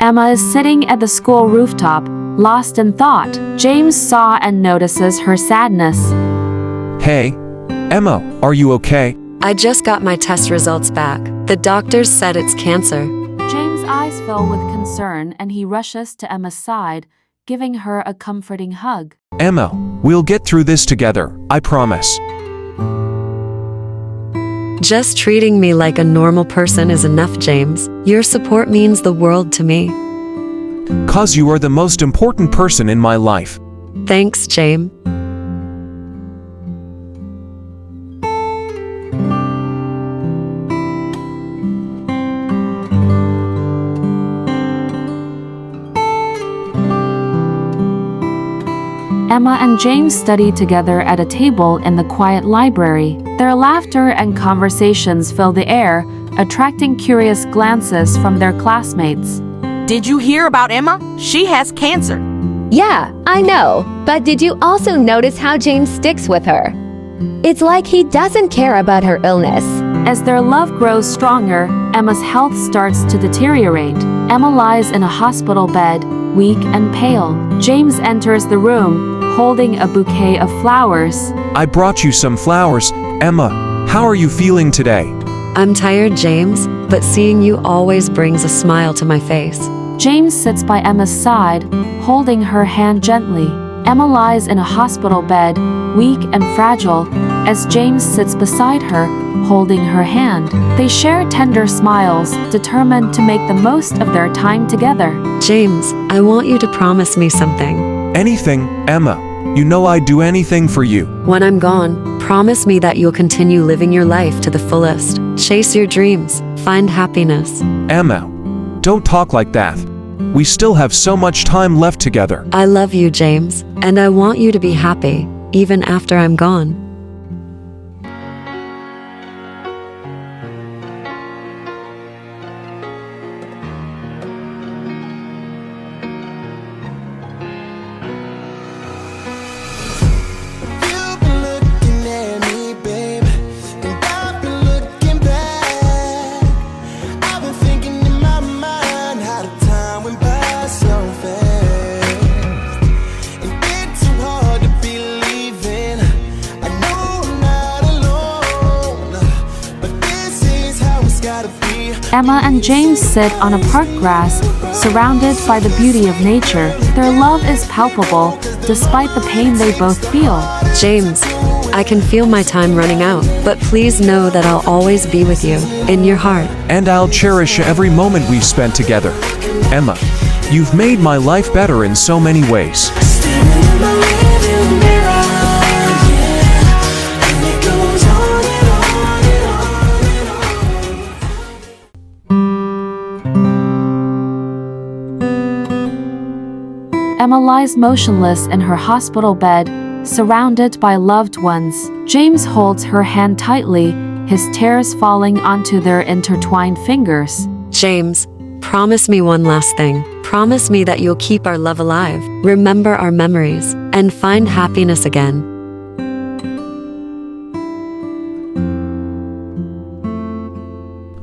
Emma is sitting at the school rooftop, lost in thought. James saw and notices her sadness. Hey, Emma, are you okay? I just got my test results back. The doctors said it's cancer. James' eyes fill with concern and he rushes to Emma's side, giving her a comforting hug. Emma, we'll get through this together, I promise. Just treating me like a normal person is enough, James. Your support means the world to me. 'Cause you are the most important person in my life. Thanks, James. Emma and James study together at a table in the quiet library. Their laughter and conversations fill the air, attracting curious glances from their classmates. Did you hear about Emma? She has cancer. Yeah, I know. But did you also notice how James sticks with her? It's like he doesn't care about her illness. As their love grows stronger, Emma's health starts to deteriorate. Emma lies in a hospital bed, weak and pale. James enters the room, holding a bouquet of flowers. I brought you some flowers, Emma. How are you feeling today? I'm tired, James, but seeing you always brings a smile to my face. James sits by Emma's side, holding her hand gently. Emma lies in a hospital bed, weak and fragile, as James sits beside her, holding her hand. They share tender smiles, determined to make the most of their time together. James, I want you to promise me something. Anything, Emma. You know I'd do anything for you. When I'm gone, promise me that you'll continue living your life to the fullest. Chase your dreams, find happiness. Emma, don't talk like that. We still have so much time left together. I love you, James, and I want you to be happy, even after I'm gone. Emma and James sit on a park grass, surrounded by the beauty of nature. Their love is palpable, despite the pain they both feel. James, I can feel my time running out, but please know that I'll always be with you, in your heart. And I'll cherish every moment we've spent together. Emma, you've made my life better in so many ways. Emma lies motionless in her hospital bed, surrounded by loved ones. James holds her hand tightly, his tears falling onto their intertwined fingers. James, promise me one last thing. Promise me that you'll keep our love alive, remember our memories, and find happiness again.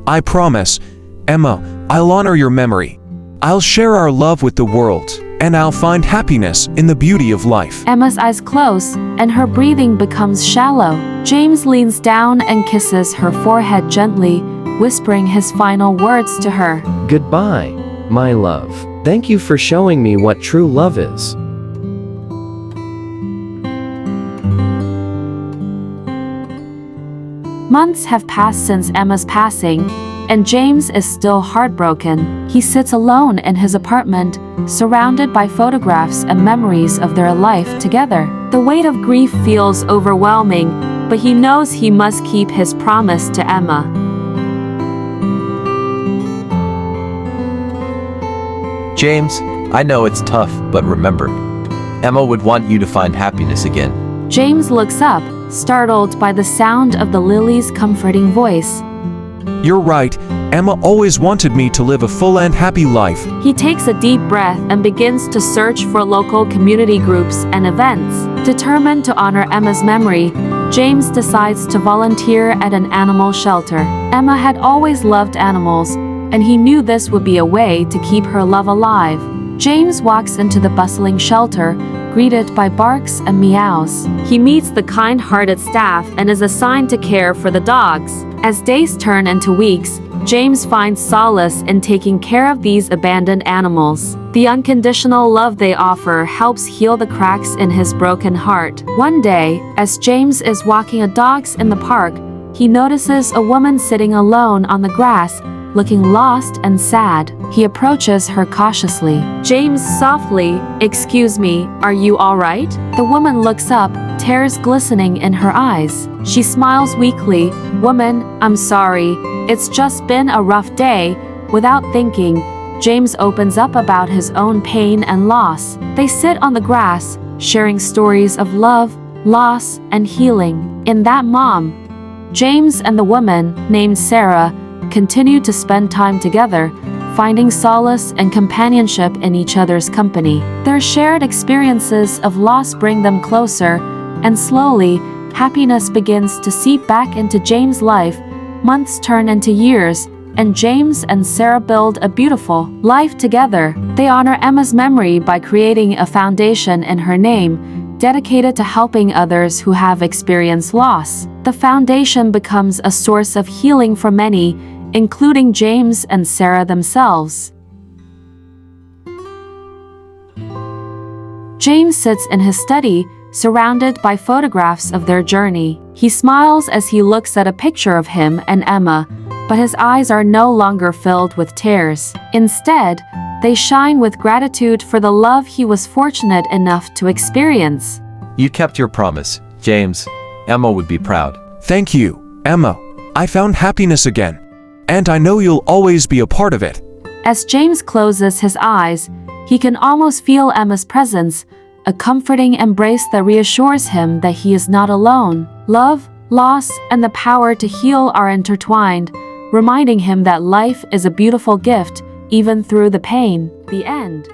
I promise, Emma, I'll honor your memory. I'll share our love with the world, and I'll find happiness in the beauty of life. Emma's eyes close, and her breathing becomes shallow. James leans down and kisses her forehead gently, whispering his final words to her. Goodbye, my love. Thank you for showing me what true love is. Months have passed since Emma's passing, and James is still heartbroken. He sits alone in his apartment, surrounded by photographs and memories of their life together. The weight of grief feels overwhelming, but he knows he must keep his promise to Emma. James, I know it's tough, but remember, Emma would want you to find happiness again. James looks up, startled by the sound of the lily's comforting voice. You're right, Emma always wanted me to live a full and happy life. He takes a deep breath and begins to search for local community groups and events. Determined to honor Emma's memory, James decides to volunteer at an animal shelter. Emma had always loved animals, and he knew this would be a way to keep her love alive. James walks into the bustling shelter, greeted by barks and meows. He meets the kind-hearted staff and is assigned to care for the dogs. As days turn into weeks, James finds solace in taking care of these abandoned animals. The unconditional love they offer helps heal the cracks in his broken heart. One day, as James is walking the dogs in the park, he notices a woman sitting alone on the grass, looking lost and sad. He approaches her cautiously. James softly, "Excuse me, are you all right?" The woman looks up, tears glistening in her eyes. She smiles weakly. "Woman, I'm sorry. It's just been a rough day." Without thinking, James opens up about his own pain and loss. They sit on the grass, sharing stories of love, loss, and healing. In that moment, James and the woman, named Sarah, continue to spend time together, finding solace and companionship in each other's company. Their shared experiences of loss bring them closer, and slowly, happiness begins to seep back into James' life. Months turn into years, and James and Sarah build a beautiful life together. They honor Emma's memory by creating a foundation in her name, dedicated to helping others who have experienced loss. The foundation becomes a source of healing for many, including James and Sarah themselves. James sits in his study, surrounded by photographs of their journey. He smiles as he looks at a picture of him and Emma, but his eyes are no longer filled with tears. Instead, they shine with gratitude for the love he was fortunate enough to experience. You kept your promise, James. Emma would be proud. Thank you, Emma. I found happiness again. And I know you'll always be a part of it. As James closes his eyes, he can almost feel Emma's presence, a comforting embrace that reassures him that he is not alone. Love, loss, and the power to heal are intertwined, reminding him that life is a beautiful gift, even through the pain. The end.